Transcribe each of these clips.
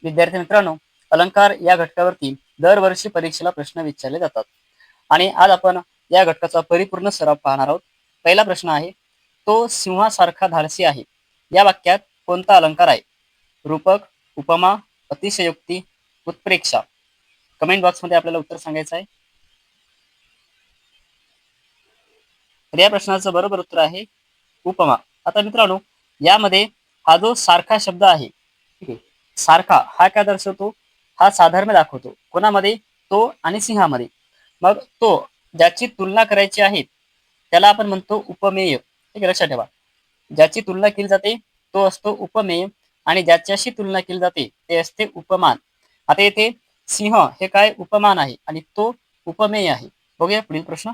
विद्यार्थी मित्रांनो, अलंकार या घटकावरती दरवर्षी परीक्षेला प्रश्न विचारले जातात आणि आज आपण या घटकाचा परिपूर्ण सराव पाहणार आहोत. पहिला प्रश्न आहे, तो सिंहासारखा धाडसी आहे. या वाक्यात कोणता अलंकार आहे? रूपक, उपमा, अतिशयोक्ती, उत्प्रेक्षा. कमेंट बॉक्समध्ये आपल्याला उत्तर सांगायचं आहे. तर या प्रश्नाचं बरोबर उत्तर आहे उपमा. आता मित्रांनो, यामध्ये हा जो सारखा शब्द आहे, ठीक आहे, सारखा हा काय दर्शवतो? हा साधर्म्य दाखवतो. कोणामध्ये? तो आणि सिंहामध्ये. मग तो ज्याची तुलना करायची आहे त्याला आपण म्हणतो उपमेय. ठीक आहे, लक्षात ठेवा. ज्याची तुलना केली जाते तो असतो उपमेय आणि ज्याच्याशी तुलना केली जाते ते असते उपमान. आता येथे सिंह हे काय उपमान आहे आणि तो उपमेय आहे. बघूया पुढील प्रश्न.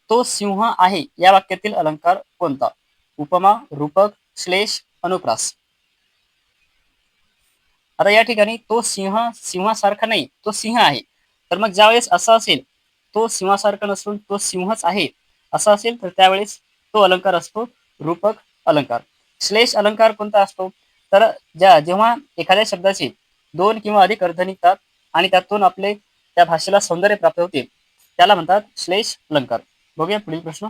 तो सिंह आहे या वाक्यातील अलंकार कोणता? उपमा, रूपक, श्लेष, अनुप्रास. आता या ठिकाणी तो सिंह सिंहासारखा नाही, तो सिंह आहे. तर मग ज्यावेळेस असं असेल, तो सिंहासारखा नसून तो सिंहच आहे असं असेल, तर त्यावेळेस तो अलंकार असतो रूपक अलंकार. श्लेष अलंकार कोणता असतो? तर जेव्हा एखाद्या शब्दाचे दोन किंवा अधिक अर्थ निघतात आणि त्यातून आपले त्या भाषेला सौंदर्य प्राप्त होते त्याला म्हणतात श्लेष अलंकार. बघूया पुढील प्रश्न.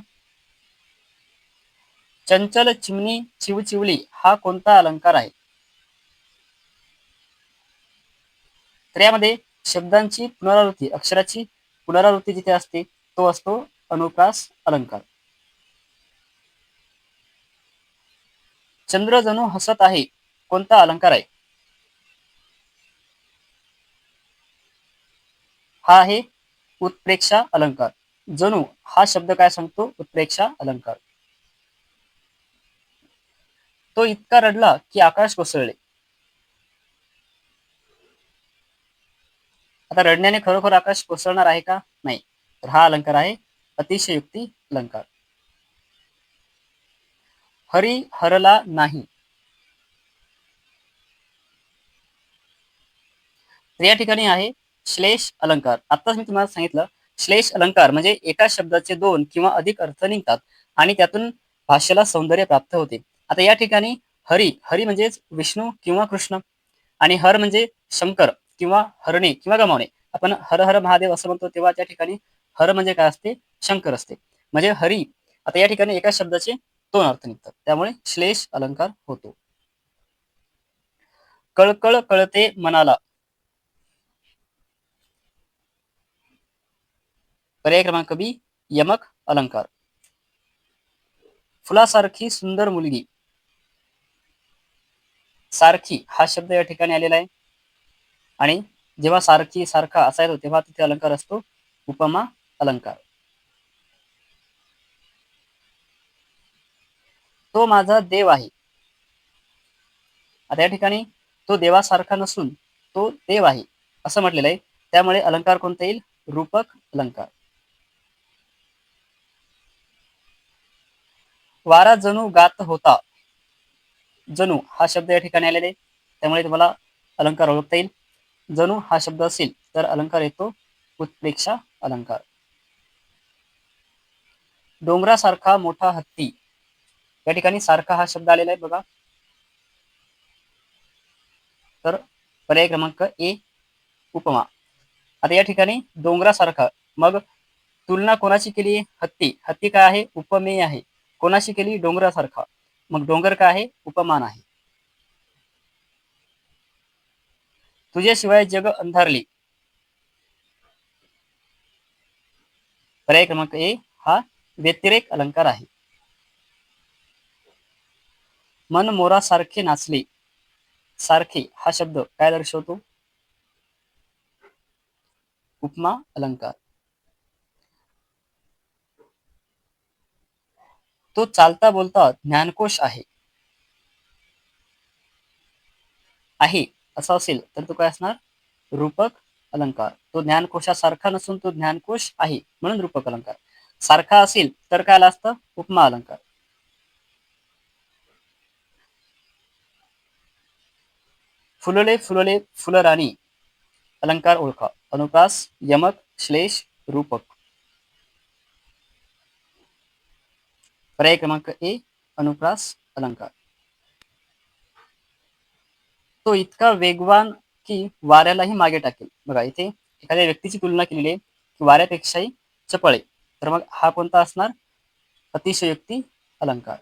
चंचल चिमणी चिवचिवली हा कोणता अलंकार आहे? तर यामध्ये शब्दांची पुनरावृत्ती, अक्षराची पुनरावृत्ती जिथे असते तो असतो अनुप्रास अलंकार. चंद्र जणू हसत आहे कोणता अलंकार आहे? हा आहे उत्प्रेक्षा अलंकार. जणू हा शब्द काय सांगतो? उत्प्रेक्षा अलंकार. तो इतका रडला की आकाश कोसळले. आता रडण्याने खरोखर आकाश कोसळणार आहे का? नाही. तर हा अलंकार आहे अतिशयोक्ती अलंकार. हरी हरला नाही. तर या ठिकाणी आहे श्लेष अलंकार. आताच मी तुम्हाला सांगितलं, श्लेष अलंकार म्हणजे एका शब्दाचे दोन किंवा अधिक अर्थ निघतात आणि त्यातून भाषेला सौंदर्य प्राप्त होते. आता या ठिकाणी हरी, हरी म्हणजेच विष्णू किंवा कृष्ण आणि हर म्हणजे शंकर किंवा हरणे किंवा गमावणे. आपण हर हर महादेव असं म्हणतो तेव्हा त्या ठिकाणी हर म्हणजे काय असते? शंकर असते. म्हणजे हरी. आता या ठिकाणी एका शब्दाचे दोन अर्थ निघतात, त्यामुळे श्लेष अलंकार होतो. कळकळ कळते मनाला. पर्याय क्रमांक बी यमक अलंकार. फुलासारखी सुंदर मुलगी. सारखी हा शब्द या ठिकाणी आलेला आहे आणि जेव्हा सारखी सारखा असा येतो तेव्हा तिथे अलंकार असतो उपमा अलंकार. तो माझा देव आहे. आता या ठिकाणी तो देवासारखा नसून तो देव आहे असं म्हटलेलं आहे, त्यामुळे अलंकार कोणता येईल? रूपक अलंकार. वारा जणू गात होता. जणू हा शब्द या ठिकाणी आलेला आहे, त्यामुळे तुम्हाला अलंकार ओळखता येईल. जणू हा शब्द असेल तर अलंकार येतो उत्प्रेक्षा अलंकार. डोंगरासारखा मोठा हत्ती. या ठिकाणी सारखा हा शब्द आलेला आहे बघा. तर पर्याय क्रमांक ए उपमा. आता या ठिकाणी डोंगरासारखा, मग तुलना कोणाची केली आहे? हत्ती. हत्ती काय आहे? उपमेय आहे. कोणाशी केली? डोंगरासारखा. मग डोंगर काय आहे? उपमान आहे. तुझ्याशिवाय जग अंधारले. पर्याय क्रमांक ए हा व्यतिरेक अलंकार आहे. मन मोरासारखे नाचले. सारखे हा शब्द काय दर्शवतो? उपमा अलंकार. तो चालता बोलता ज्ञानकोश आहे. आहे असं असेल तर तो काय असणार? रूपक अलंकार. तो ज्ञानकोशासारखा नसून तो ज्ञानकोश आहे म्हणून रूपक अलंकार. सारखा असेल तर काय आलं असतं? उपमा अलंकार. फुलले फुलले फुलराणी अलंकार ओळखा. अनुप्रास, यमक, श्लेष, रूपक. पर्याय क्रमांक ए अनुप्रास अलंकार. तो इतका वेगवान की वाऱ्यालाही मागे टाकेल. बघा इथे एखाद्या व्यक्तीची तुलना केलेली आहे की वाऱ्यापेक्षाही चपळ आहे. तर मग हा कोणता असणार? अतिशयोक्ती अलंकार.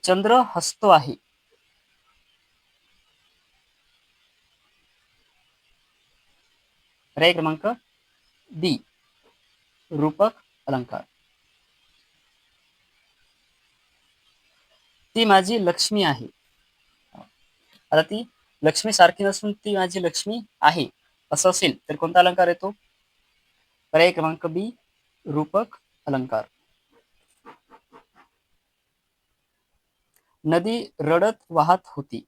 चंद्र हसतो आहे. पर्याय क्रमांक बी रूपक अलंकार. ती माझी लक्ष्मी आहे. आता ती लक्ष्मी सारखी नसून ती माझी लक्ष्मी आहे असं असेल तर कोणता अलंकार येतो? पर्याय क्रमांक बी रूपक अलंकार. नदी रडत वाहत होती.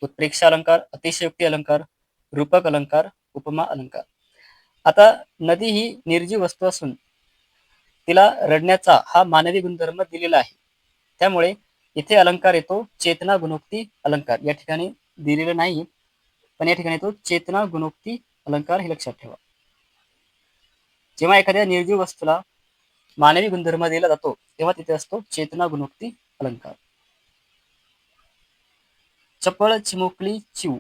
उत्प्रेक्षा अलंकार, अतिशयोक्ती अलंकार, रूपक अलंकार, उपमा अलंकार. आता नदी ही निर्जीव वस्तू असून तिला रडण्याचा हा मानवी गुणधर्म दिलेला आहे. त्यामुळे इथे अलंकार येतो चेतना गुणोक्ती अलंकार. या ठिकाणी दिलेलं नाही, पण या ठिकाणी तो चेतना गुणोक्ती अलंकार हे लक्षात ठेवा. जेव्हा एखाद्या निर्जीव वस्तूला मानवी गुणधर्म दिला जातो तेव्हा तिथे असतो चेतना गुणोक्ती अलंकार. चपळ चिमुकली चिव.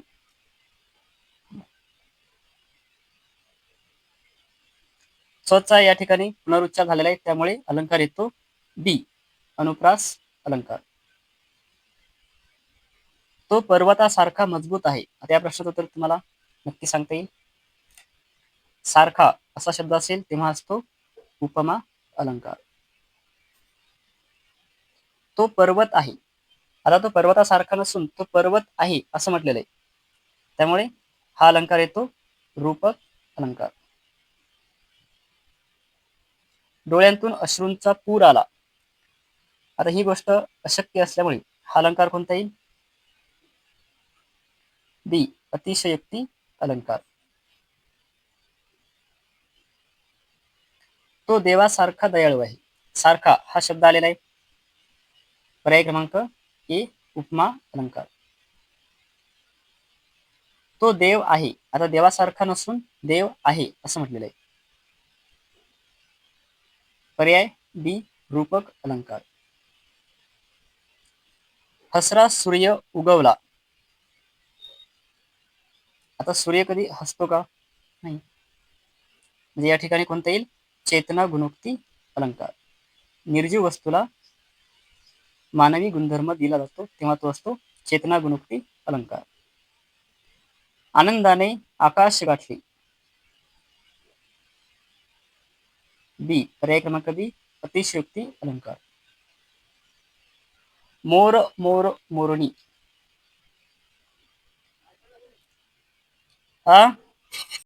चचा या ठिकाणी पुनरुच्चार झालेला आहे त्यामुळे अलंकार येतो बी अनुप्रास अलंकार. तो पर्वतासारखा मजबूत आहे. आता या प्रश्नाचं उत्तर तुम्हाला नक्की सांगता येईल. सारखा असा शब्द असेल तेव्हा असतो उपमा अलंकार. तो पर्वत आहे. आता तो पर्वतासारखा नसून तो पर्वत आहे असं म्हटलेलं आहे. त्यामुळे हा अलंकार येतो रूपक अलंकार. डोळ्यांतून अश्रूंचा पूर आला. आता ही गोष्ट अशक्य असल्यामुळे हा अलंकार कोणता येईल? बी अतिशयोक्ती अलंकार. तो देवासारखा दयाळू आहे. सारखा हा शब्द आलेला आहे. पर्याय क्रमांक ए उपमा अलंकार. तो देव आहे. आता देवासारखा नसून देव आहे असं म्हटलेलं आहे. पर्याय बी रूपक अलंकार. हसरा सूर्य उगवला. आता सूर्य कधी हसतो का? नाही. म्हणजे या ठिकाणी कोणता येईल? चेतना गुणोक्ती अलंकार. निर्जीव वस्तूला मानवी गुणधर्म दिला जातो तेव्हा तो असतो चेतना गुणोक्ती अलंकार. आनंदाने आकाश गाठले. बी पर्याय क्रमांक बी अतिशयोक्ती अलंकार. मोर मोर मोरणी. हा